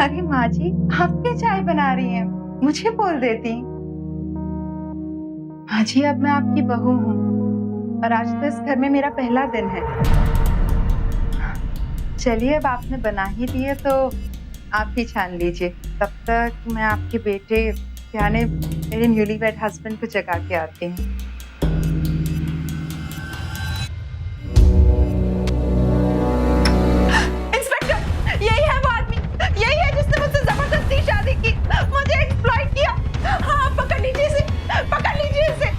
अरे माँ जी, आप क्या चाय बना रही हैं? मुझे बोल देती। माँ जी, अब मैं आपकी बहू हूँ और आज तो इस घर में मेरा पहला दिन है। चलिए, अब आपने बना ही दी है तो आप ही छान लीजिए। तब तक मैं आपके बेटे यानी मेरे न्यूली वेड हस्बैंड को जगा के आती हूँ। इंस्पेक्टर, यही है वो आदमी, यही है जिसने मुझसे जबरदस्ती शादी की, मुझे एक्सप्लॉइट किया। हाँ, पकड़ लीजिए इसे, पकड़ लीजिए इसे।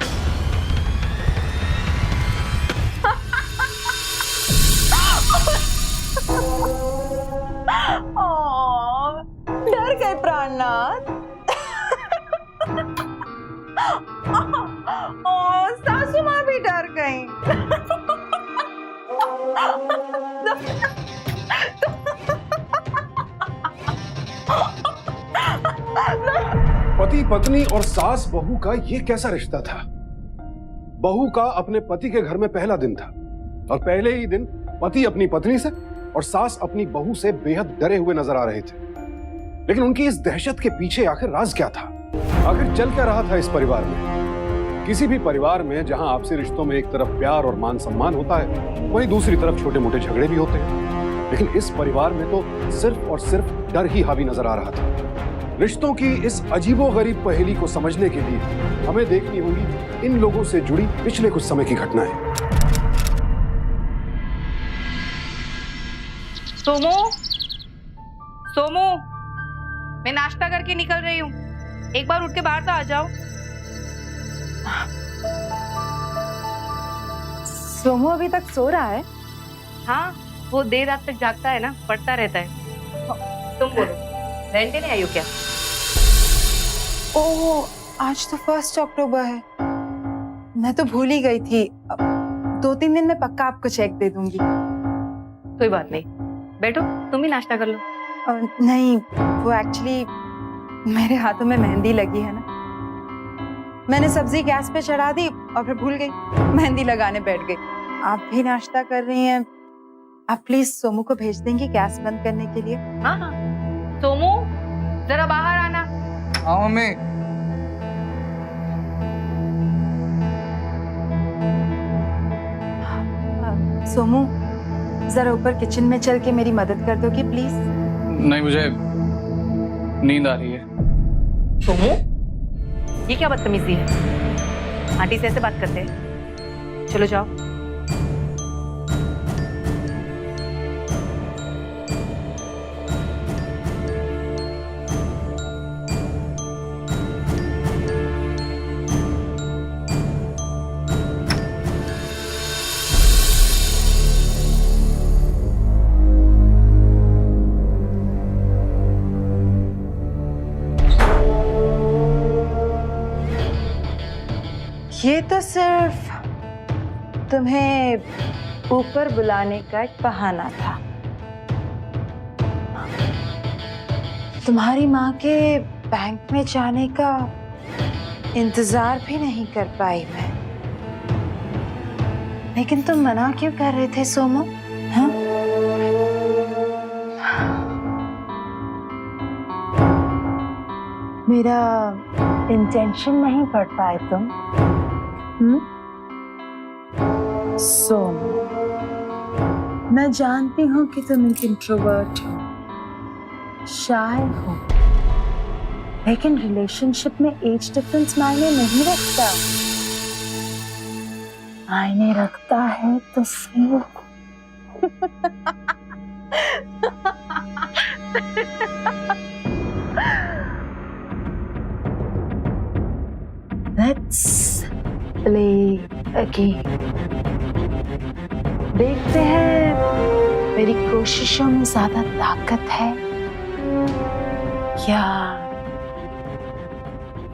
ओह, डर गए प्राणनाथ। ओह, सासू माँ भी डर गई। पति पत्नी और सास बहू का ये कैसा रिश्ता था? बहू का अपने पति के घर में पहला दिन था और पहले ही दिन पति अपनी पत्नी से और सास अपनी बहू से बेहद डरे हुए नजर आ रहे थे। लेकिन उनकी इस दहशत के पीछे आखिर राज क्या था? आखिर चल क्या रहा था इस परिवार में? किसी भी परिवार में जहां आपसी रिश्तों में एक तरफ प्यार और मान सम्मान होता है, वहीं दूसरी तरफ छोटे मोटे झगड़े भी होते हैं। लेकिन इस परिवार में तो सिर्फ और सिर्फ डर ही हावी नजर आ रहा था। रिश्तों की इस अजीबोगरीब पहेली को समझने के लिए हमें देखनी होगी इन लोगों से जुड़ी पिछले कुछ समय की घटनाएं। सोमू, सोमू, मैं नाश्ता करके निकल रही हूँ, एक बार उठ के बाहर तो आ जाओ। सोमू अभी तक सो रहा है? हाँ, वो देर रात तक जागता है ना, पढ़ता रहता है। तुम बोलो, बहन के नहीं आई हो क्या? ओह, आज तो 1 अक्टूबर है। मैं तो भूल ही गई थी। 2-3 दिन में पक्का आपको चेक दे दूंगी। कोई बात नहीं, बैठो, तुम ही नाश्ता कर लो। नहीं, वो एक्चुअली मेरे हाथों में मेहंदी लगी है ना, मैंने सब्जी गैस पे चढ़ा दी और फिर भूल गई, मेहंदी लगाने बैठ गई। आप भी नाश्ता कर रही हैं, आप प्लीज सोमू को भेज देंगी गैस बंद करने के लिए? हाँ हाँ, सोमू जरा बाहर आना। हाँ मम्मी। सोमू, जरा ऊपर किचन में चल के मेरी मदद कर दोगी प्लीज? नहीं, मुझे नींद आ रही है। सोमू, ये क्या बदतमीजी है? आंटी से ऐसे बात करते हैं? चलो जाओ। ये तो सिर्फ तुम्हें ऊपर बुलाने का एक बहाना था। तुम्हारी माँ के बैंक में जाने का इंतजार भी नहीं कर पाई मैं। लेकिन तुम मना क्यों कर रहे थे सोमू? हाँ? मेरा इंटेंशन नहीं पढ़ पाए तुम? सोमू, मैं जानती हूँ कि तुम एक इंट्रोवर्ट हो, शाय हो, लेकिन रिलेशनशिप में एज डिफरेंस मायने नहीं रखता। मायने रखता है तो सही। Let's play a game. देखते हैं मेरी कोशिशों में ज्यादा ताकत है या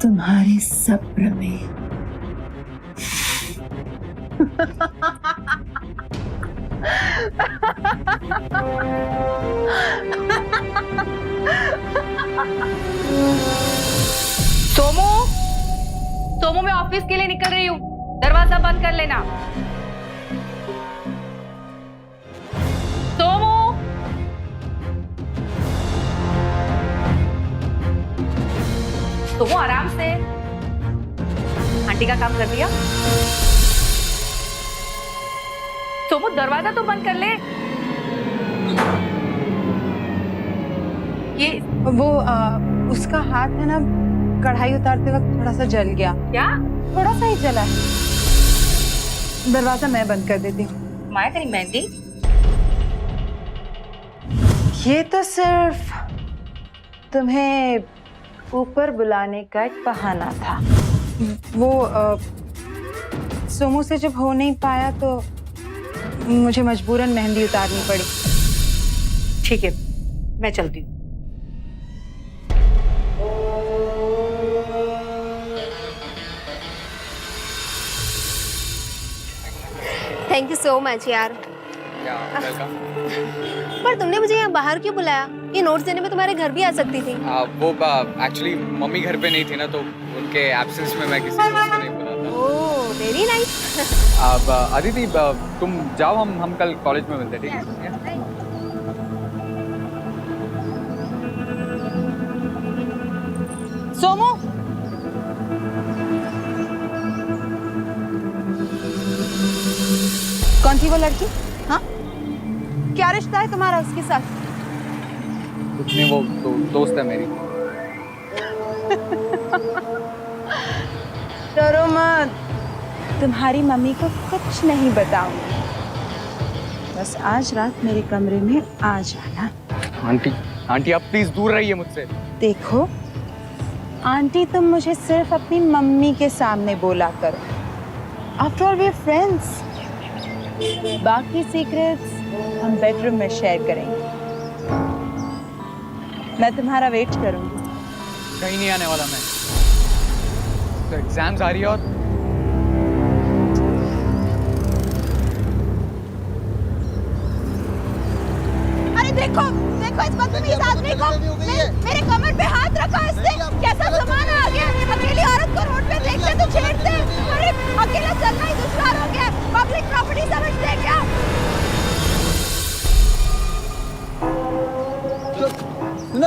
तुम्हारे सब्र में। सोमू, सोमू, मैं ऑफिस के लिए निकल रही हूँ, दरवाजा बंद कर लेना। सोमू, सोमू आराम से। आंटी का काम कर दिया? सोमू दरवाजा तो बंद कर ले। ये वो उसका हाथ है ना, कढ़ाई उतारते वक्त थोड़ा सा जल गया। क्या? थोड़ा सा ही जला है। दरवाजा मैं बंद कर देती हूँ। माया तेरी मेहंदी? ये तो सिर्फ तुम्हें ऊपर बुलाने का एक बहाना था। वो सोमू से जब हो नहीं पाया तो मुझे मजबूरन मेहंदी उतारनी पड़ी। ठीक है, मैं चलती हूँ। थैंक यू सो मच यार। वेलकम। पर तुमने मुझे यहाँ बाहर क्यों बुलाया? ये नोट्स देने में तुम्हारे घर भी आ सकती थी। वो एक्चुअली मम्मी घर पे नहीं थी ना, तो उनके एब्सेंस में मैं किसी दोस्त को नहीं बुलाता। Oh very nice. अब अदिति तुम जाओ, हम कल कॉलेज में मिलते हैं, ठीक है? सोमू, कौन थी वो लड़की? हाँ, क्या रिश्ता है तुम्हारा उसके साथ? कुछ नहीं, वो दोस्त है मेरी। डरो मत, तुम्हारी मम्मी को कुछ नहीं बताऊंगी। बस आज रात मेरे कमरे में आ जाना। आंटी आप प्लीज दूर रहिए मुझसे। देखो आंटी, तुम मुझे सिर्फ अपनी मम्मी के सामने बोला करो। After all we are friends. बाकी सीक्रेट्स हम बेडरूम में शेयर करेंगे। मैं तुम्हारा वेट करूंगी। कहीं नहीं आने वाला मैं। तो एग्जाम्स आ रही है और अरे देखो देखो इस बदतमीज आदमी को। मेरे कमर पे हाथ रखा इसने। कैसा जमाना आ गया, अकेली औरत को रोड पे देखते तो छेड़ते। अरे अकेला चलना ही दुश्वार हो गया। पब्लिक प्रॉपर्टी समझते हैं क्या?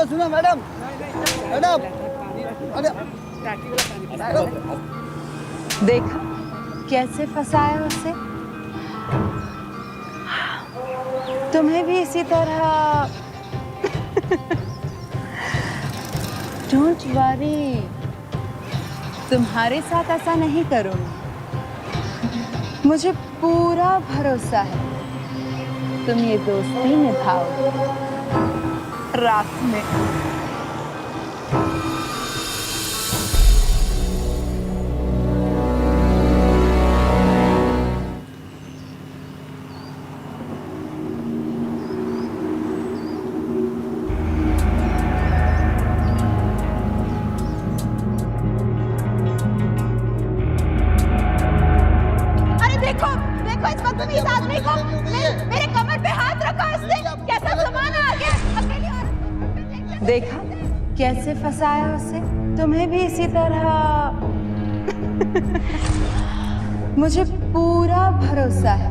सुनो मैडम, देखा कैसे फंसाया उसे। तुम्हें भी इसी तरह। डोंट वरी, तुम्हारे साथ ऐसा नहीं करूंगी। मुझे पूरा भरोसा है तुम ये दोस्ती निभाओगे रात में। बदतमीज आदमी को। मेरे कमर पे हाथ रखा इसने। कैसा जमाना आ गया, अकेली औरत। देखा कैसे फंसाया उसे। तुम्हें भी इसी तरह। मुझे पूरा भरोसा है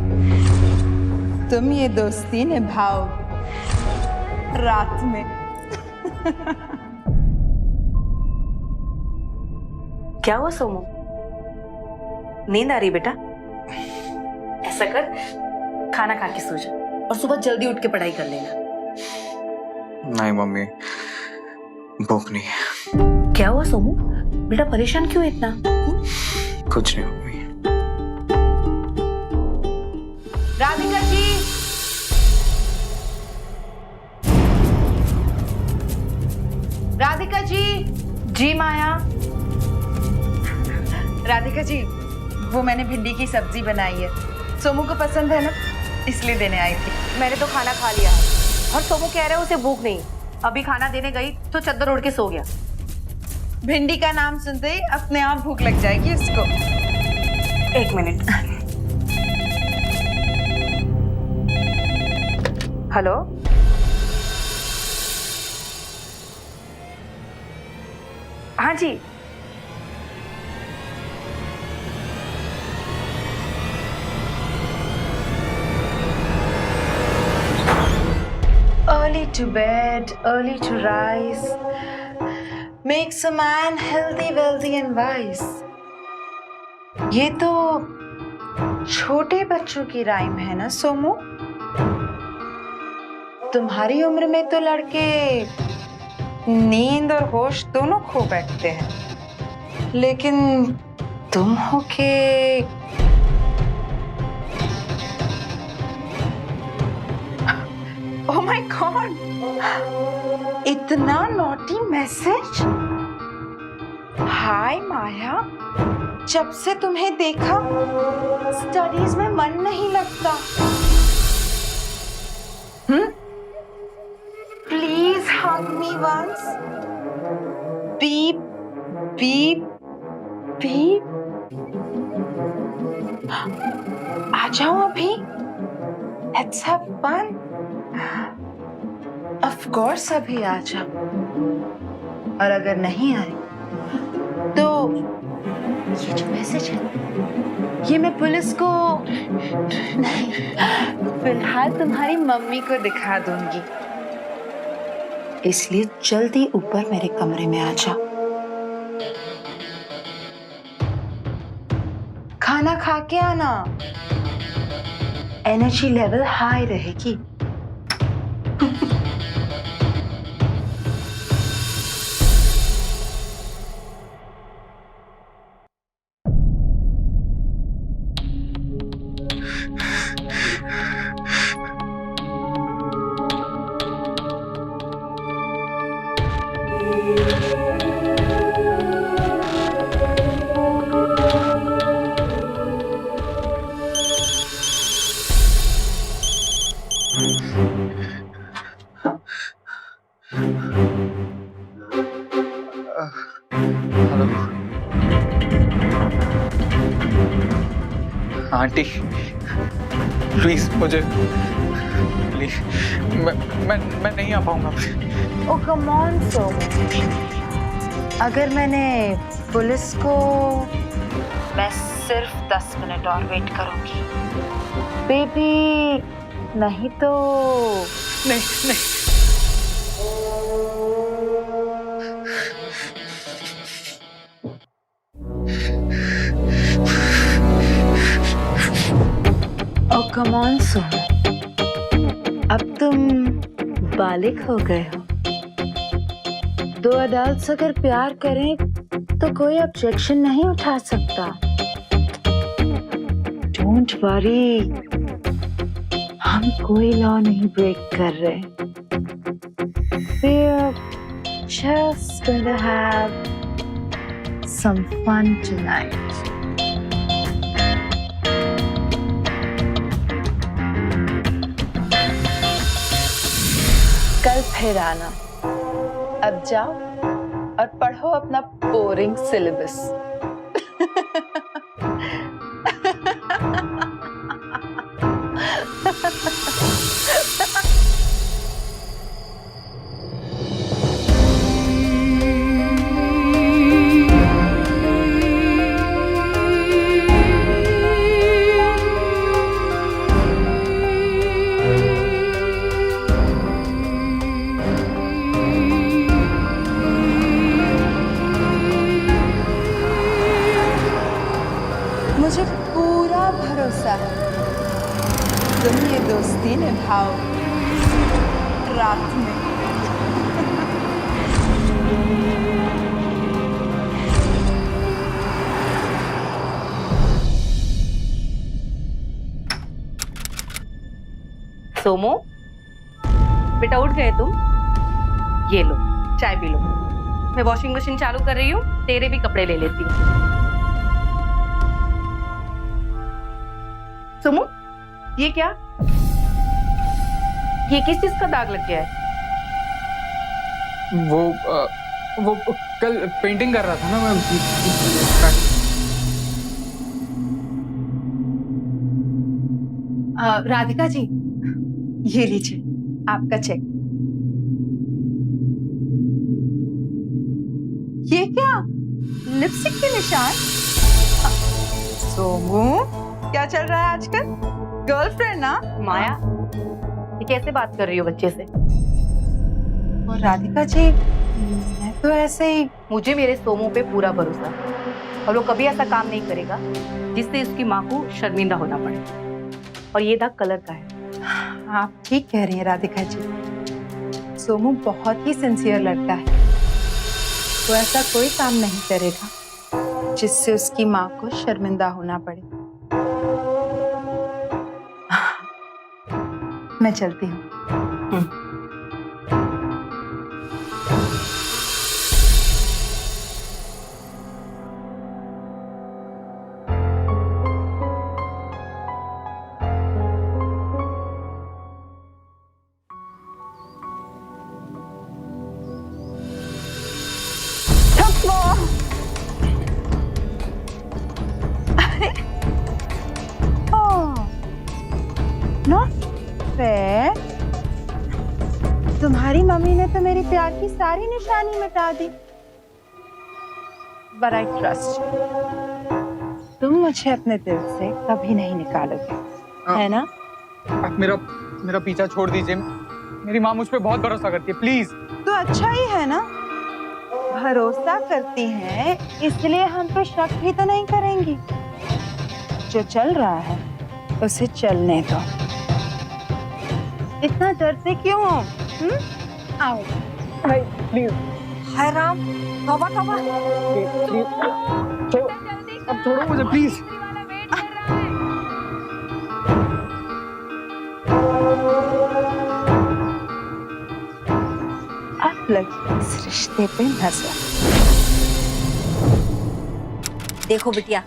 तुम ये दोस्ती निभाओगे रात में। क्या हुआ सोमू? नींद आ रही बेटा? ऐसा कर, खाना खा के सो जा और सुबह जल्दी उठ के पढ़ाई कर लेना। नहीं मम्मी, भूख नहीं है। क्या हुआ सोमू? बेटा परेशान क्यों है इतना? कुछ नहीं मम्मी। राधिका जी, राधिका जी। जी माया। राधिका जी, वो मैंने भिंडी की सब्जी बनाई है। सोमू को पसंद है ना, इसलिए देने आई थी। मैंने तो खाना खा लिया है और सोमू कह रहे उसे भूख नहीं। अभी खाना देने गई तो चद्दर ओढ़ के सो गया। भिंडी का नाम सुनते ही अपने आप भूख लग जाएगी उसको। एक मिनट। हेलो, हाँ जी। Early to bed, early to rise. makes a man healthy, wealthy and wise. ये तो छोटे बच्चों की राइम है ना सोमू? तुम्हारी उम्र में तो लड़के नींद और होश दोनों खो बैठते हैं, लेकिन तुम हो के ओह माय गॉड, इतना नॉटी मैसेज। हाय माया, जब से तुम्हें देखा स्टडीज में मन नहीं लगता। Please hug me once. Beep beep beep. आ जाओ अभी। Let's have fun. Of course अभी आ जाओ। और अगर नहीं आए तो ये जो मैसेज है ये मैं पुलिस को नहीं, फिलहाल तुम्हारी मम्मी को दिखा दूंगी। इसलिए जल्दी ऊपर मेरे कमरे में आ जाओ। खाना खा के आना, एनर्जी लेवल हाई रहेगी। हेलो आंटी, प्लीज मुझे, प्लीज मैं नहीं आ पाऊंगा। ओह कम ऑन सोमू, अगर मैंने पुलिस को, मैं सिर्फ 10 मिनट और वेट करूंगी बेबी, नहीं तो नहीं नहीं, ओह कम ऑन सोमू, अब तुम बालिग हो गए हो। दो अडल्ट्स अगर प्यार करें तो कोई ऑब्जेक्शन नहीं उठा सकता। डोंट वरी, हम कोई लॉ नहीं ब्रेक कर रहे। We're just going to have some fun tonight. कल फिर आना। अब जाओ और पढ़ो अपना बोरिंग सिलेबस। मुझे पूरा भरोसा है तुम ये दोस्ती निभाओ रात में। सोमो, बेटा उठ गए तुम? ये लो चाय पी लो। मैं वॉशिंग मशीन चालू कर रही हूँ, तेरे भी कपड़े ले लेती हूँ। सोमो, ये क्या? ये किस चीज का दाग लग गया है? वो कल पेंटिंग कर रहा था ना मैं। राधिका जी, ये लीजिए आपका चेक। ये क्या, लिपस्टिक के निशान? सोमू, क्या चल रहा है आजकल? गर्लफ्रेंड ना? माया, ये कैसे बात कर रही हो बच्चे से? और राधिका जी, मैं तो ऐसे ही मुझे मेरे सोमू पे पूरा भरोसा है और वो कभी ऐसा काम नहीं करेगा जिससे उसकी माँ को शर्मिंदा होना पड़े। और ये दाग कलर का है। आप ठीक कह रही हैं राधिका जी। सोमू बहुत ही सिंसियर लड़का है। वो ऐसा कोई काम नहीं करेगा जिससे उसकी माँ को शर्मिंदा होना पड़े। मैं चलती हूँ। तुम्हारी मम्मी ने तो मेरी प्यार की सारी निशानी मिटा दी। But I trust you. तुम मुझे अपने दिल से कभी नहीं निकालोगे, है ना? आप मेरा पीछा छोड़ दीजिए। मेरी माँ मुझ पे बहुत भरोसा करती है, प्लीज। तो अच्छा ही है ना, भरोसा करती हैं इसलिए हम पे शक भी तो नहीं करेंगी। जो चल रहा है उसे चलने दो। इतना डरते क्यों हो? आओ। नहीं, प्लीज। हाय राम, तौबा तौबा। अब छोड़ो मुझे, प्लीज। अब लगी इस रिश्ते पे नजर। देखो बिटिया,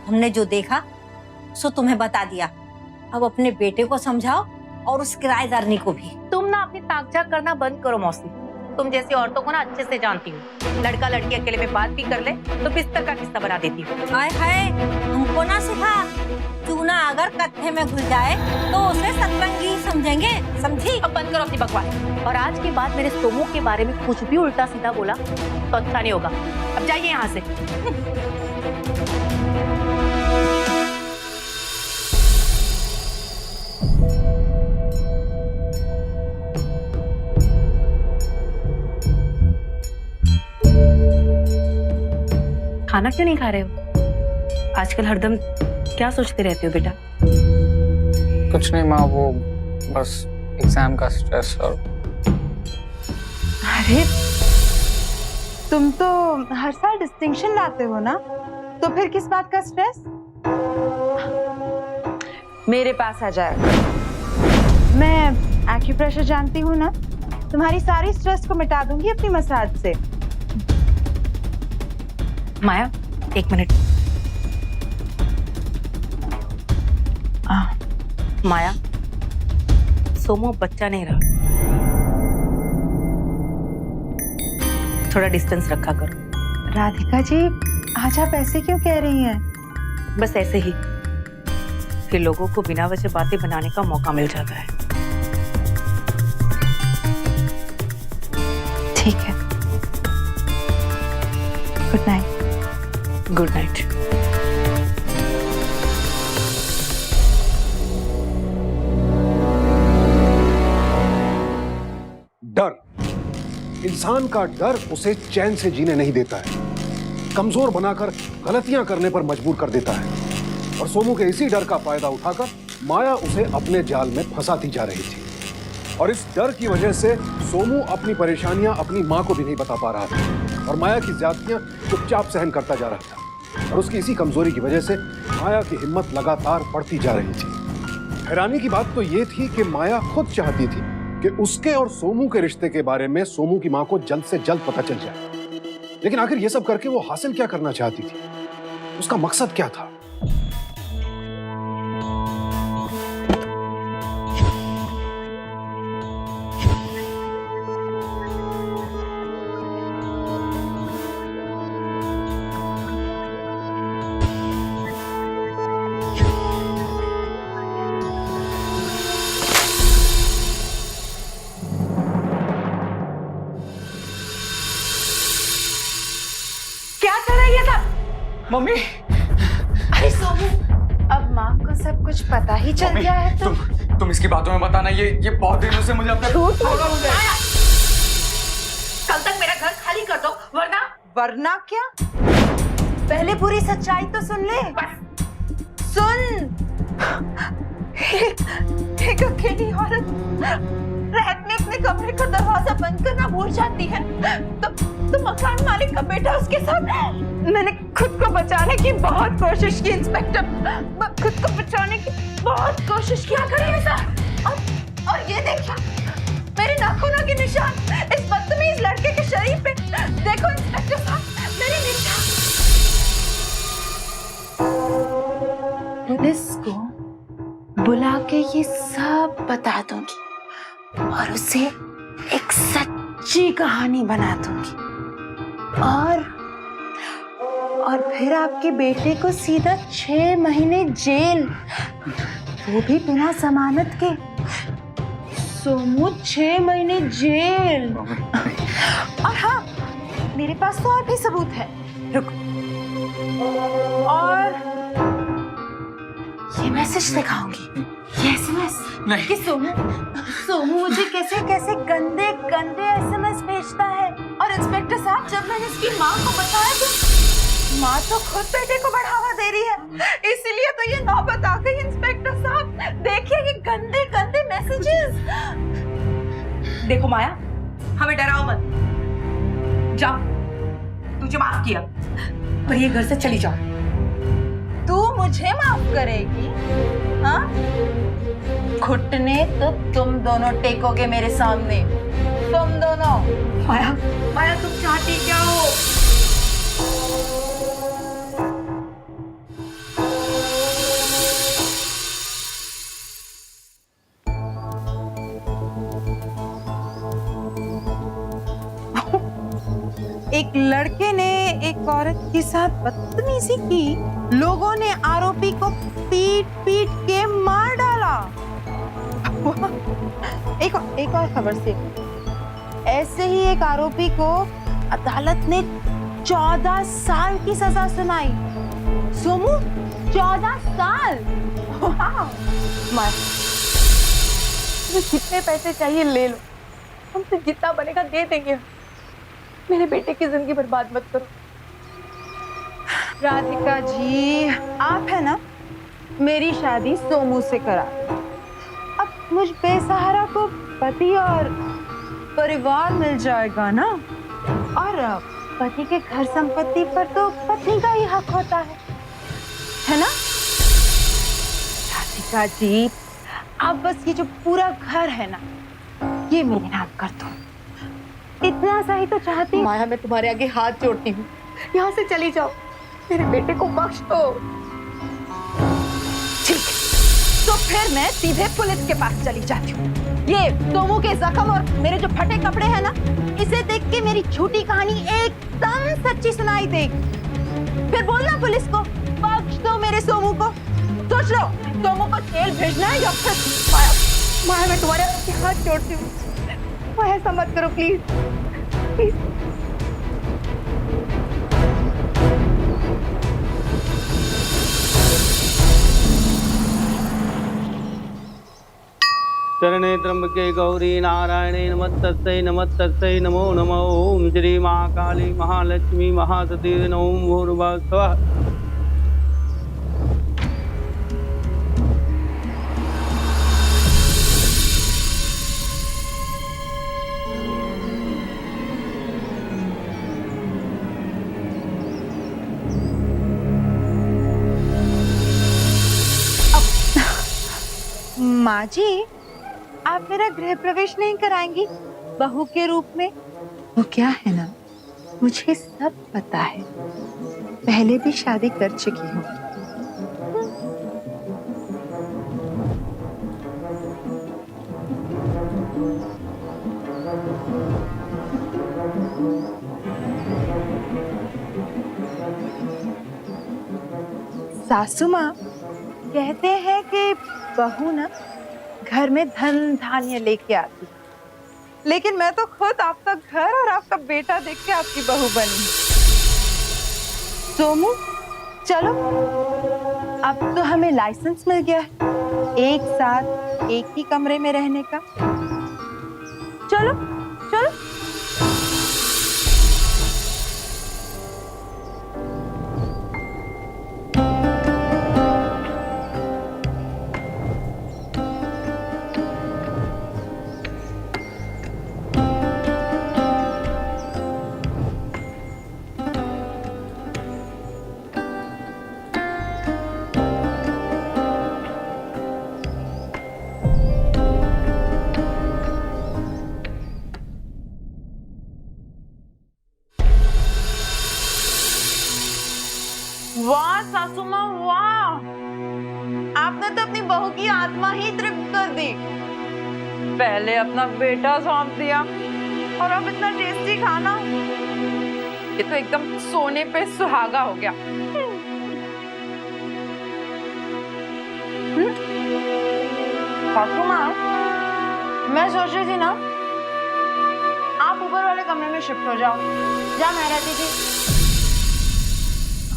हमने जो देखा सो तुम्हें बता दिया। अब अपने बेटे को समझाओ और उस किराएदारनी को भी। तुम ना अपनी ताकझाक करना बंद करो मौसी। तुम जैसी औरतों को ना अच्छे से जानती हूँ। लड़का लड़की अकेले में बात भी कर ले तो बिस्तर का किस्सा बना देती हूँ। हाय हाय, हमको ना सिखा। चूना अगर कत्थे में घुल जाए तो उसे सतरंगी समझेंगे, समझी? अब बंद करो अपनी बकवास। और आज के बाद मेरे सोमू के बारे में कुछ भी उल्टा सीधा बोला तो अच्छा नहीं होगा। अब जाइए यहाँ से। खाना क्यों नहीं खा रहे हो? आजकल हरदम क्या सोचते रहते हो बेटा? कुछ नहीं माँ, वो बस एग्जाम का स्ट्रेस। और अरे तुम तो हर साल डिस्टिंक्शन लाते हो ना, तो फिर किस बात का स्ट्रेस? मेरे पास आ जाएगा। मैं एक्यूप्रेशर जानती हूँ ना, तुम्हारी सारी स्ट्रेस को मिटा दूंगी अपनी मसाज से। माया, एक मिनट। माया, सोमू बच्चा नहीं रहा। थोड़ा डिस्टेंस रखा करो। राधिका जी, आज आप ऐसे क्यों कह रही हैं? बस ऐसे ही। फिर लोगों को बिना वजह बातें बनाने का मौका मिल जाता है। ठीक है, गुड नाइट। Good night. डर, इंसान का डर उसे चैन से जीने नहीं देता है, कमजोर बनाकर गलतियां करने पर मजबूर कर देता है। और सोमू के इसी डर का फायदा उठाकर माया उसे अपने जाल में फंसाती जा रही थी। और इस डर की वजह से सोमू अपनी परेशानियां अपनी मां को भी नहीं बता पा रहा था और माया की ज्यादतियां चुपचाप सहन करता जा रहा था। और उसकी इसी कमजोरी की वजह से माया की हिम्मत लगातार बढ़ती जा रही थी। हैरानी की बात तो ये थी कि माया खुद चाहती थी कि उसके और सोमू के रिश्ते के बारे में सोमू की मां को जल्द से जल्द पता चल जाए। लेकिन आखिर ये सब करके वो हासिल क्या करना चाहती थी? उसका मकसद क्या था? क्या कर रही है सब? मम्मी, अरे सोमू, अब माँ को सब कुछ पता ही चल गया है तो तुम इसकी बातों में बताना। ये बहुत दिनों से मुझे अपना कल तक मेरा घर खाली शादी कर दो, वरना वरना क्या? पहले पूरी सच्चाई तो सुन ले। सुन, एक अकेली औरत रात में अपने कमरे का दरवाजा बंद करना भूल जाती है तो मकान मालिक का बेटा उसके साथ। मैंने खुद को बचाने की बहुत कोशिश की इंस्पेक्टर, खुद को बचाने की बहुत कोशिश किया करें ऐसा। और ये देखिए मेरे नाखूनों के निशान इस बदतमीज लड़के के शरीर पे। देखो इंस्पेक्टर साहब, मेरे निशान। पुलिस को बुला के ये सब बता दूंगी और उसे एक सच्ची कहानी बना दूंगी और फिर आपके बेटे को सीधा 6 महीने जेल, वो भी बिना जमानत के। सोमू 6 महीने जेल। और हाँ, मेरे पास तो और भी सबूत है। रुको, और ये मैसेज दिखाऊंगी, ये एसएमएस कि सोमू मुझे कैसे कैसे गंदे गंदे एसएमएस भेजता है। और इंस्पेक्टर साहब, जब मैंने इसकी माँ को बताया तो माँ तो खुद बेटे को बढ़ावा दे रही है, इसीलिए तो ये नौबत आ गई। इंस्पेक्टर साहब देखिए ये गंदे गंदे मैसेजेस। देखो माया, हमें डराओ मत। जाओ, तुझे माफ किया, पर ये घर से चली जाओ। तू मुझे माफ करेगी? हाँ, घुटने तो तुम दोनों टेकोगे मेरे सामने, तुम दोनों। माया, माया तुम चाहती क्या हो? एक लड़के ने एक औरत के साथ बदतमीजी की, लोगों ने आरोपी को पीट पीट के मार डाला। एक और खबर से, ऐसे ही एक आरोपी को अदालत ने 14 साल की सजा सुनाई। सोमू, 14 साल। जितने पैसे चाहिए ले लो, हमसे जितना बनेगा दे देंगे। मेरे बेटे की जिंदगी बर्बाद मत करो। राधिका जी, आप है ना, मेरी शादी सोमू से करा। अब मुझ बेसहारा को पति और परिवार मिल जाएगा ना, और पति के घर संपत्ति पर तो पत्नी का ही हक होता है ना? राधिका जी, आप बस ये जो पूरा घर है ना, ये मेरे नाम कर दो। इतना सा ही तो चाहती हूँ। माया, मैं तुम्हारे आगे हाथ जोड़ती हूँ, यहाँ से चली जाओ, मेरे बेटे को बख्श दो। ठीक, तो फिर मैं सीधे पुलिस के पास चली जाती हूँ। ये सोमू के जख्म और मेरे जो फटे कपड़े हैं ना, इसे देख के मेरी झूठी कहानी एकदम सच्ची सुनाई देगी। फिर बोलना पुलिस को, बख्श दो मेरे सोमू को। सोच लो, सोमू को जेल भेजना है या फिर। माया, मैं तुम्हारे आगे हाथ जोड़ती हूँ, माया ऐसा मत करो प्लीज, प्लीज। चरणे त्र्यंबके गौरी नारायणे नमस्तस्यै नमस्तस्यै नमो नमः। ओम श्री महाकाली महालक्ष्मी महासती ओम भूर्भुवः स्वः। माँ जी, आप मेरा गृह प्रवेश नहीं कराएंगी बहू के रूप में? वो क्या है ना, मुझे सब पता है, पहले भी शादी कर चुकी हूँ। सासू माँ कहते हैं कि बहू ना घर में धन धान्य लेके आती है, लेकिन मैं तो खुद आपका घर और आपका बेटा देख के आपकी बहू बनी। सोमू, चलो, अब तो हमें लाइसेंस मिल गया है एक साथ एक ही कमरे में रहने का। चलो चलो। वाह सासू माँ वाह, आपने तो अपनी बहू की आत्मा ही तृप्त कर दी। पहले अपना बेटा सौंप दिया और अब इतना टेस्टी खाना। ये तो एकदम सोने पे सुहागा हो गया। सासू माँ, मैं सोच रही थी ना, आप ऊपर वाले कमरे में शिफ्ट हो जाओ जहाँ मैं रहती थी।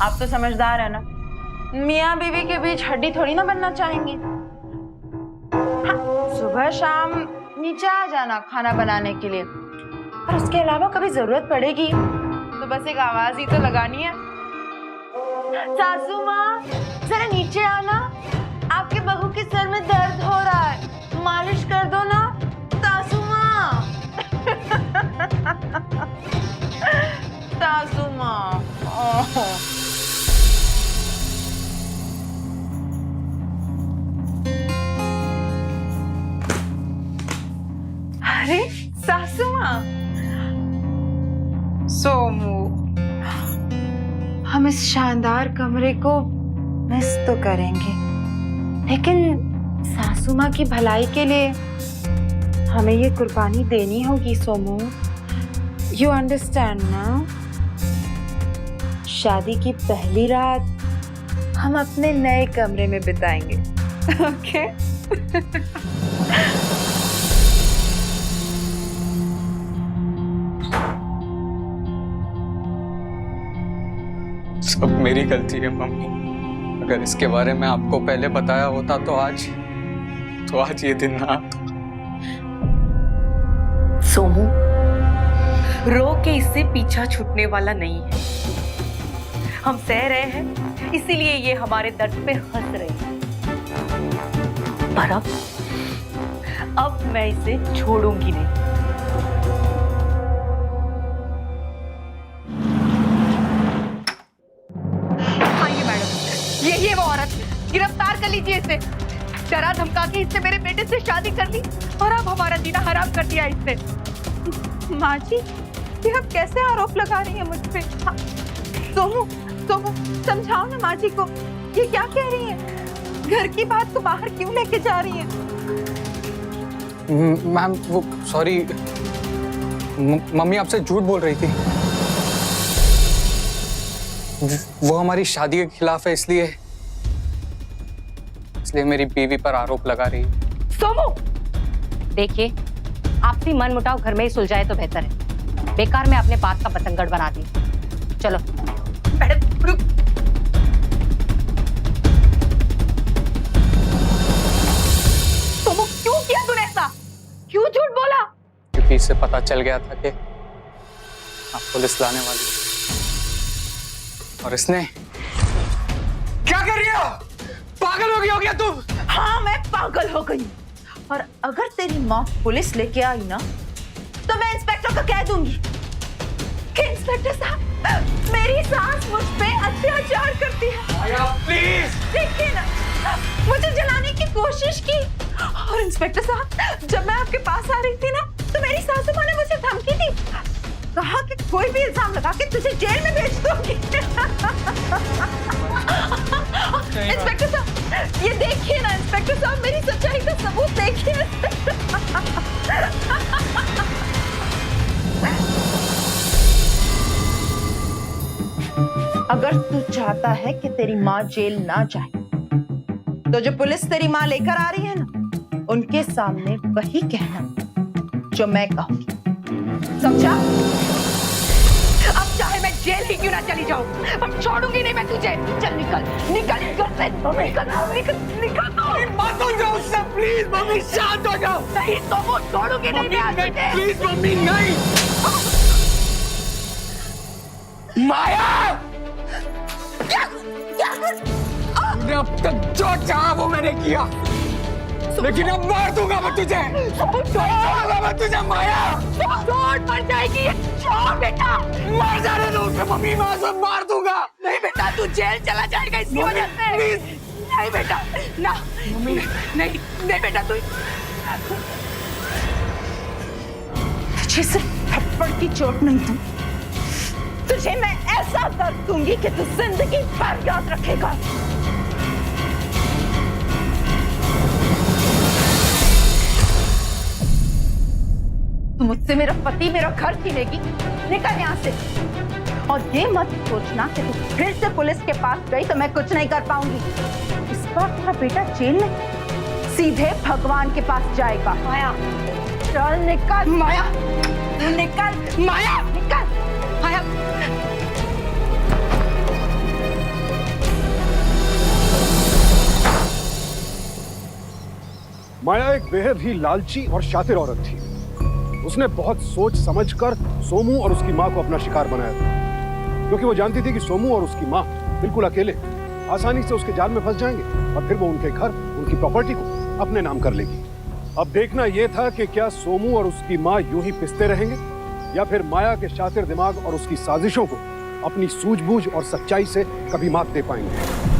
आप तो समझदार है ना, मियाँ बीवी के बीच हड्डी थोड़ी ना बनना चाहेंगी। हाँ, सुबह शाम नीचे आ जाना खाना बनाने के लिए, और उसके अलावा कभी जरूरत पड़ेगी तो बस एक आवाज ही तो लगानी है, सासू माँ जरा नीचे आना, आपके बहू के सर में दर्द हो रहा है, मालिश कर दो ना सासू माँ। सासू माँ। अरे सासू माँ, सोमू, हम इस शानदार कमरे को मिस तो करेंगे, लेकिन सासू माँ की भलाई के लिए हमें ये कुर्बानी देनी होगी सोमू। यू अंडरस्टैंड ना? शादी की पहली रात हम अपने नए कमरे में बिताएंगे, ओके? सब मेरी गलती है मम्मी। अगर इसके बारे में आपको पहले बताया होता तो आज ये दिन ना आता। सोमू, रो के इससे पीछा छूटने वाला नहीं है। हम सह रहे हैं, इसीलिए ये हमारे दर्द पे हंस रहे हैं। पर अब मैं इसे छोड़ूंगी नहीं। ये वो औरत, गिरफ्तार कर लीजिए इसे। डरा धमका के इससे मेरे बेटे से शादी कर ली और अब हमारा जीना हराम कर दिया इससे। माँ जी, ये आप कैसे आरोप लगा रही हैं मुझ पे? सोमू, समझाओ ना माँ जी को, ये क्या कह रही हैं? घर की बात को बाहर क्यों लेके जा रही हैं? मैम वो सॉरी, मम्मी आपसे झूठ बोल रही थी। वो हमारी शादी के खिलाफ है, इसलिए मेरी बीवी पर आरोप लगा रही है। सोमू, देखिए, आपसी मनमुटाव घर में ही सुलझाए तो बेहतर है। बेकार में आपने बात का बतंगड़ बना दी। चलो मैडम रुक। सोमू, क्यों किया तूने ऐसा? क्यों झूठ बोला? क्योंकि इससे पता चल गया था कि आप पुलिस लाने वाली और इसने। क्या कर रही हो? पागल हो गई हो क्या तुम? हाँ, मैं पागल हो गई। और अगर तेरी माँ पुलिस लेके आई ना, तो मैं इंस्पेक्टर को कह दूंगी कि इंस्पेक्टर साहब, मेरी सास मुझ पे अत्याचार करती है। आया, प्लीज। देखिए ना, मुझे जलाने की कोशिश की। और इंस्पेक्टर साहब, जब मैं आपके पास आ रही थी ना, तो मेरी सासू माँ ने मुझे धमकी दी, कहा कि कोई भी इल्जाम लगा के तुझे जेल में भेज दूंगी। इंस्पेक्टर साहब, ये देखिए ना इंस्पेक्टर साहब, मेरी सच्चाई का सबूत देखिए। अगर तू चाहता है कि तेरी माँ जेल ना जाए, तो जो पुलिस तेरी माँ लेकर आ रही है ना, उनके सामने वही कहना जो मैं कहूंगी, समझा? अब चाहे मैं जेल ही क्यों ना चली जाऊं, अब छोड़ूंगी नहीं मैं तुझे। चल निकल, निकल घर से, निकल मत हो जाओ उससे, प्लीज मम्मी, शांत हो जाओ। नहीं तो वो छोड़ूंगी नहीं मैं आज तुझे। प्लीज मम्मी, नहीं। माया, मैंने अब तक जो चाहा वो मैंने किया, लेकिन अब मार दूंगा मैं तुझे, छोड़ूंगा मैं तुझे माया। छोड़, मर जाएगी, छोड़ बेटा। मार जाने दो उसे मम्मी, मैं उसे मार दूंगा। नहीं बेटा, तू जेल चला जाएगा इसकी वजह से। नहीं बेटा, ना मम्मी, नहीं बेटा, तू तुझे सिर्फ थप्पड़ की चोट नहीं थी, तुझे मैं ऐसा दर्द दूंगी कि तू जिंदगी भर याद रखेगा। तू मुझसे मेरा पति, मेरा घर छीनेगी, निकल यहाँ से। और ये मत सोचना कि तू फिर से पुलिस के पास गई तो मैं कुछ नहीं कर पाऊंगी। इस बार तेरा बेटा जेल में सीधे भगवान के पास जाएगा। माया, चल निकल। माया, निकल। माया, निकल। माया, माया एक बेहद ही लालची और शातिर औरत थी। उसने बहुत सोच समझकर सोमू और उसकी मां को अपना शिकार बनाया था, क्योंकि वो जानती थी कि सोमू और उसकी मां बिल्कुल अकेले आसानी से उसके जाल में फंस जाएंगे और फिर वो उनके घर, उनकी प्रॉपर्टी को अपने नाम कर लेगी। अब देखना यह था कि क्या सोमू और उसकी मां यूं ही पिसते रहेंगे या फिर माया के शातिर दिमाग और उसकी साजिशों को अपनी सूझबूझ और सच्चाई से कभी मात दे पाएंगे।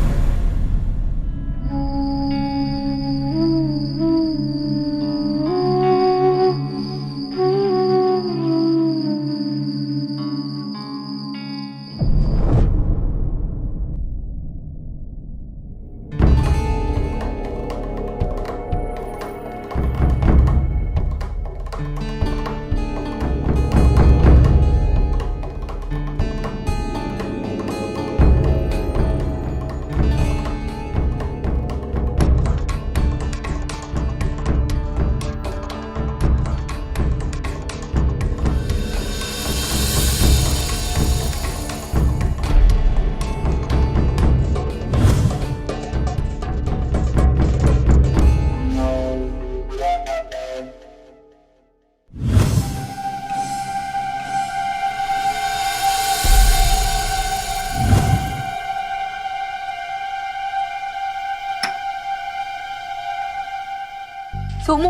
सोमू,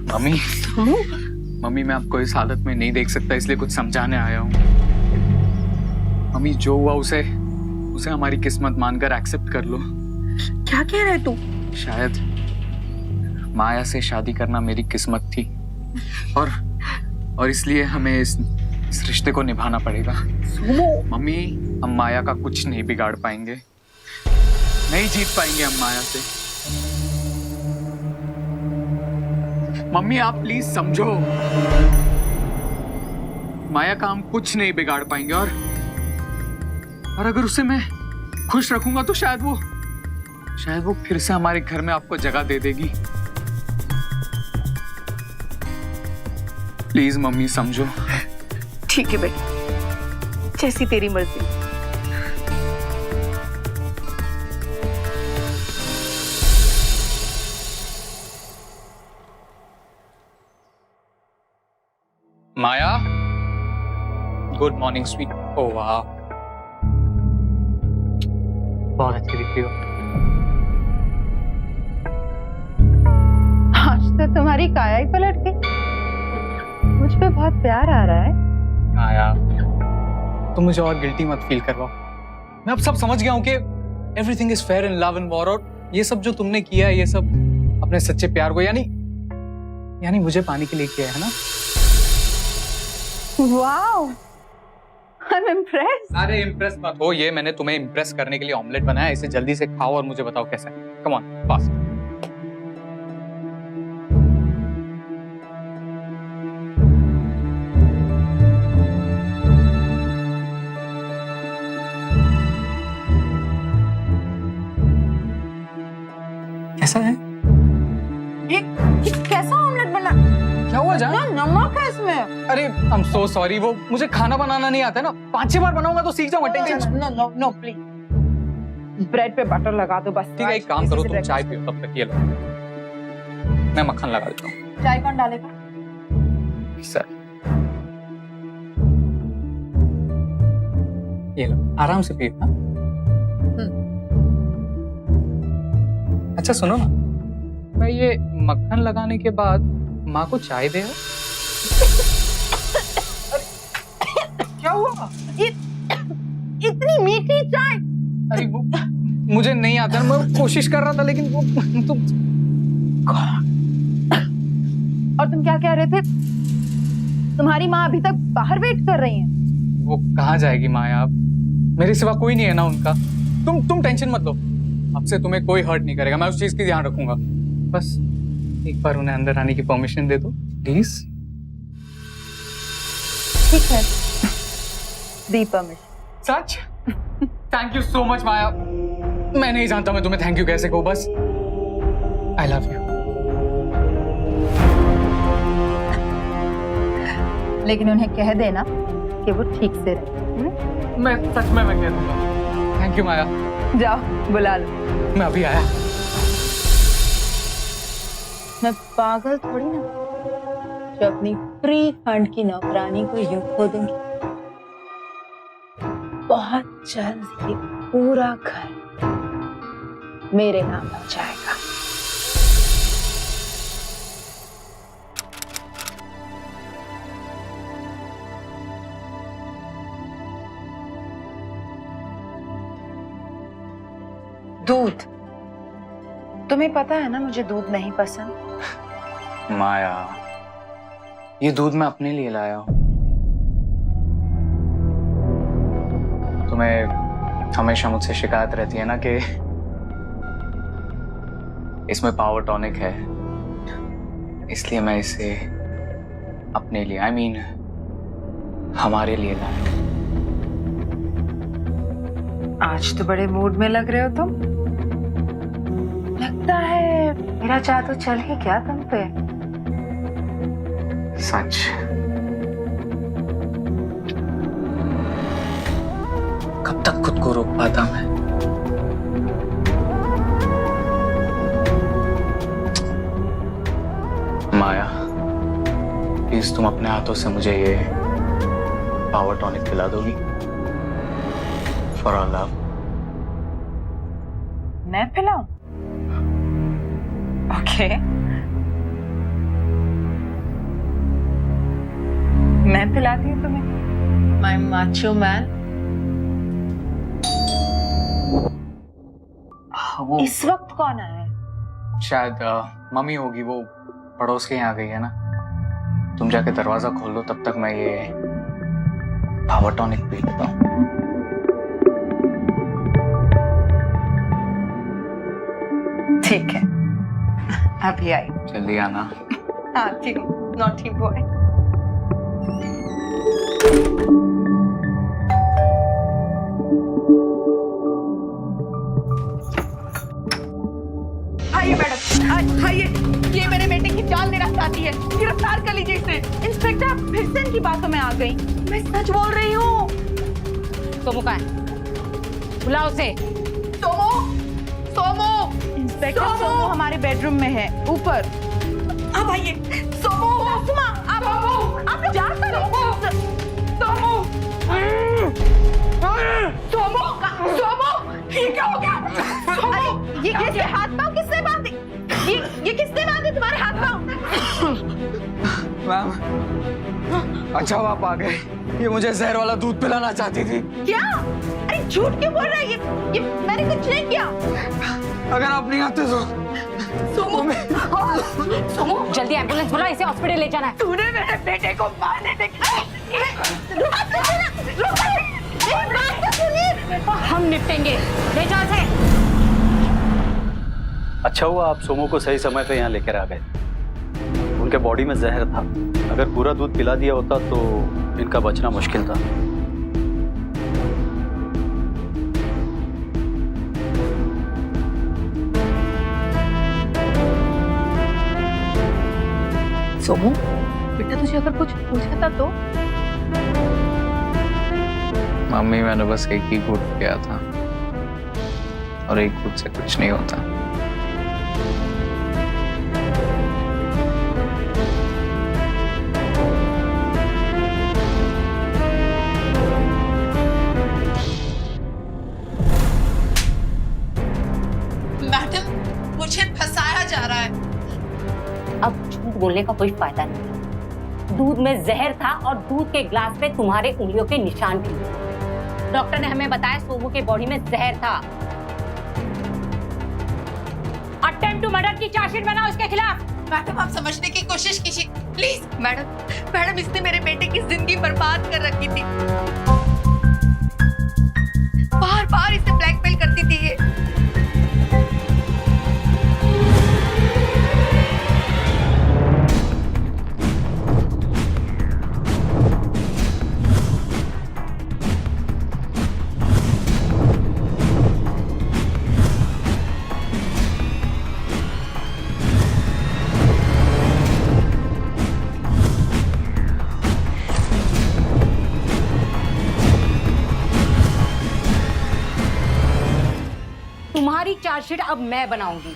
मम्मी, मम्मी मैं आपको इस हालत में नहीं देख सकता, इसलिए कुछ समझाने आया हूँ। मम्मी जो हुआ उसे हमारी किस्मत मानकर एक्सेप्ट कर लो। क्या कह रहे तू? शायद माया से शादी करना मेरी किस्मत थी और इसलिए हमें इस रिश्ते को निभाना पड़ेगा। मम्मी हम माया का कुछ नहीं बिगाड़ पाएंगे, नहीं जीत पाएंगे हम माया से। मम्मी आप प्लीज समझो, माया का हम कुछ नहीं बिगाड़ पाएंगे और अगर उसे मैं खुश रखूंगा तो शायद वो फिर से हमारे घर में आपको जगह दे देगी। प्लीज मम्मी समझो। ठीक है बेटा, जैसी तेरी मर्जी। माया, गुड मॉर्निंग स्वीट। ओह वाह, बहुत अच्छी दिख रही हो। आज तो तुम्हारी काया ही पलट गई। मुझ पे बहुत प्यार आ रहा है। माया तुम मुझे और गिल्टी मत फील करवाओ। मैं अब सब समझ गया हूँ कि everything is fair in love and war, और ये सब जो तुमने किया है ये सब अपने सच्चे प्यार को यानी मुझे पाने के लिए किया है ना। Wow, I'm impressed. अरे इम्प्रेस मत हो, ये मैंने तुम्हें इम्प्रेस करने के लिए ऑमलेट बनाया। इसे जल्दी से खाओ और मुझे बताओ कैसा है। Come on fast. कैसा है? ये कैसा ऑमलेट बना? क्या हुआ जान? नमक है इसमें। अरे आई एम सो सॉरी, वो मुझे खाना बनाना नहीं आता है ना। 5-6 बार बनाऊंगा तो सीख जाऊंगा। टेंशन नो प्लीज, ब्रेड पे बटर लगा दो बस। ठीक है, एक काम करो, तुम चाय पियो तब तक। ये लो, मैं मक्खन लगा देता हूँ। चाय कौन डालेगा? सर ये लो, आराम से पियो। अच्छा सुनो ना, मैं ये मक्खन लगाने के बाद माँ को चाय दे। क्या हुआ? इतनी मीठी चाय? अरे वो मुझे नहीं आता, मैं कोशिश कर रहा था लेकिन वो तुम। और तुम क्या कह रहे थे? तुम्हारी माँ अभी तक बाहर वेट कर रही है। वो कहाँ जाएगी माया? मेरे सिवा कोई नहीं है ना उनका। तुम टेंशन मत लो, अब से तुम्हें कोई हर्ट नहीं करेगा। मैं उस चीज की ध्यान रखूंगा। बस एक बार उन्हें अंदर आने की परमिशन दे दो प्लीज। ठीक है, दी परमिशन। सच? Thank you so much Maya. मैं नहीं जानता मैं तुम्हें थैंक यू कैसे कहूँ। बस आई लव यू। लेकिन उन्हें कह देना कि वो ठीक से रहे। मैं सच में मैं कह दूंगा। थैंक यू माया। जाओ बुला लो। मैं अभी आया। मैं पागल थोड़ी ना जो अपनी फ्री फंड की नौकरानी को यूं खो दूंगी। बहुत जल्द ये पूरा घर मेरे नाम हो जाएगा। दूध, तुम्हें पता है ना मुझे दूध नहीं पसंद। माया, ये दूध मैं अपने लिए लाया हूँ। तुम्हें हमेशा मुझसे शिकायत रहती है ना कि इसमें पावर टॉनिक है, इसलिए मैं इसे अपने लिए हमारे लिए लाया। आज तो बड़े मूड में लग रहे हो तुम। लगता है मेरा जादू चल ही क्या तुम पे। सच? कब तक खुद को रोक पाता मैं? माया, प्लीज तुम अपने हाथों से मुझे ये पावर टॉनिक पिला दोगी? For our love. मैं पिलाऊं? ओके, मैं पिलाती हूँ तुम्हें। My macho man. वो इस वक्त कौन आया है? शायद मम्मी होगी, वो पड़ोस के यहाँ गई है ना। तुम जाके दरवाजा खोल लो, तब तक मैं ये पावर टॉनिक पी लेता हूँ। ठीक है, अभी आई। जल्दी आना। हाँ ठीक, नॉटी बॉय। आइए मैडम, आइए। ये मेरे बेटे की जान लेना चाहती है, गिरफ्तार कर लीजिए इसे। इंस्पेक्टर, आप फिर से इनकी बातों में आ गई। मैं सच बोल रही हूँ। सोमू कहाँ है? बुलाओ उसे। सोमू, सोमू। इंस्पेक्टर सोमू हमारे बेडरूम में है, ऊपर। अब आइए। सोमू, सुमा, आप लोग जा कर सोमू, सोमू, सोमू, ये क्या हो गया? अरे ये किसके हाथ पांव किसने बांधे? ये किसने बांधे तुम्हारे हाथ पांव? मैम, अच्छा आप आ गए। ये मुझे जहर वाला दूध पिलाना चाहती थी। क्या? अरे झूठ क्यों बोल रहा है? ये मैंने कुछ नहीं किया। अगर आप नहीं आते तो सोमू, सोमू, जल्दी एम्बुलेंस बुलाओ, इसे हॉस्पिटल ले जाना है। तूने मेरे बेटे को मारने हम निपटेंगे, ले जाओ इसे। अच्छा हुआ आप सोमो को सही समय पे यहाँ लेकर आ गए। उनके बॉडी में जहर था, अगर पूरा दूध पिला दिया होता तो इनका बचना मुश्किल था। सोमू, बेटा तुझे अगर कुछ पूछा था तो? मम्मी, मैंने बस एक ही घूंट किया था और एक घूंट से कुछ नहीं होता। मैडम, मुझे फंसाया जा रहा है। अब झूठ बोलने का कोई फायदा नहीं। दूध में जहर था और दूध के ग्लास पे तुम्हारे उंगलियों के निशान भी। डॉक्टर ने हमें बताया सोमू के बॉडी में जहर था। अटेम्प्ट टू मर्डर की चार्जशीट बनाओ इसके खिलाफ। मैडम आप समझने की कोशिश कीजिए प्लीज। मैडम इसने मेरे बेटे की जिंदगी बर्बाद कर रखी थी। बार बार इसे ब्लैकमेल करती थी ये। तुम्हारी चार्जशीट अब मैं बनाऊंगी।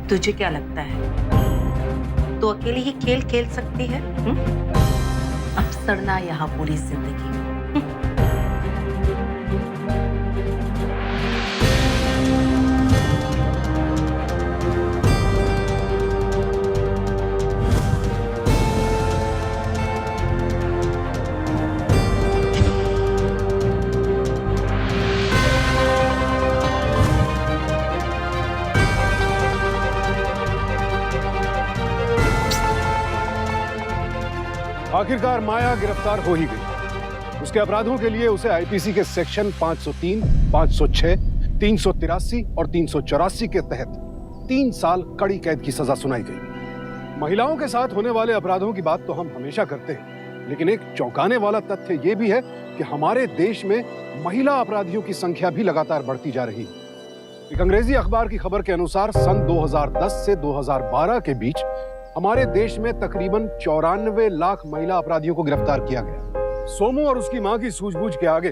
तुझे क्या लगता है तू अकेली ही खेल खेल सकती है? अब सड़ना यहाँ पूरी जिंदगी। आखिरकार माया गिरफ्तार हो ही गई। उसके अपराधों के लिए उसे आईपीसी के सेक्शन 503, 506, 383 और 384 के तहत 3 साल कड़ी कैद की सजा सुनाई गई। महिलाओं के साथ होने वाले अपराधों की बात तो हम हमेशा करते हैं, लेकिन एक चौंकाने वाला तथ्य यह भी है कि हमारे देश में महिला अपराधियों की संख्या भी लगातार बढ़ती जा रही है। एक अंग्रेजी अखबार की खबर के अनुसार सन 2010 से 2012 के बीच हमारे देश में तकरीबन 94 लाख महिला अपराधियों को गिरफ्तार किया गया। सोमू और उसकी मां की सूझबूझ के आगे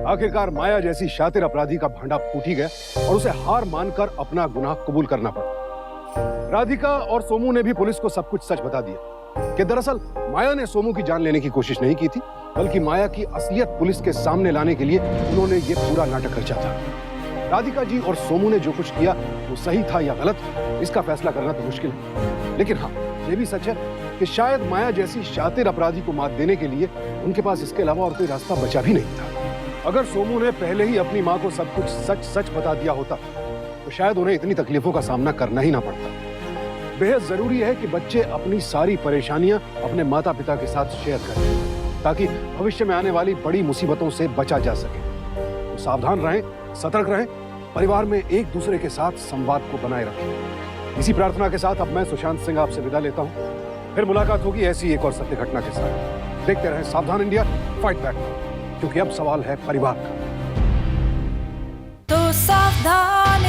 आखिरकार माया जैसी शातिर अपराधी का भांडा फूट ही गया और उसे हार मानकर अपना गुनाह कबूल करना पड़ा। राधिका और सोमू ने भी पुलिस को सब कुछ सच बता दिया कि दरअसल माया ने सोमू की जान लेने की कोशिश नहीं की थी, बल्कि माया की असलियत पुलिस के सामने लाने के लिए उन्होंने ये पूरा नाटक रचा था। राधिका जी और सोमू ने जो कुछ किया वो सही था या गलत, इसका फैसला करना तो मुश्किल है, लेकिन हाँ ये भी सच है कि शायद माया जैसी शातिर अपराधी को मात देने के लिए उनके पास इसके अलावा और कोई रास्ता बचा भी नहीं था। अगर सोमू ने पहले ही अपनी मां को सब कुछ सच सच बता दिया होता तो शायद उन्हें इतनी तकलीफों का सामना करना ही ना पड़ता। बेहद जरूरी है कि बच्चे अपनी सारी परेशानियां अपने माता पिता के साथ शेयर करें ताकि भविष्य में आने वाली बड़ी मुसीबतों से बचा जा सके। तो सावधान रहें, सतर्क रहें, परिवार में एक दूसरे के साथ संवाद को बनाए रखें। इसी प्रार्थना के साथ अब मैं सुशांत सिंह आपसे विदा लेता हूं। फिर मुलाकात होगी ऐसी एक और सत्य घटना के साथ। देखते रहें सावधान इंडिया, फाइट बैक, क्योंकि अब सवाल है परिवार का। तो सावधान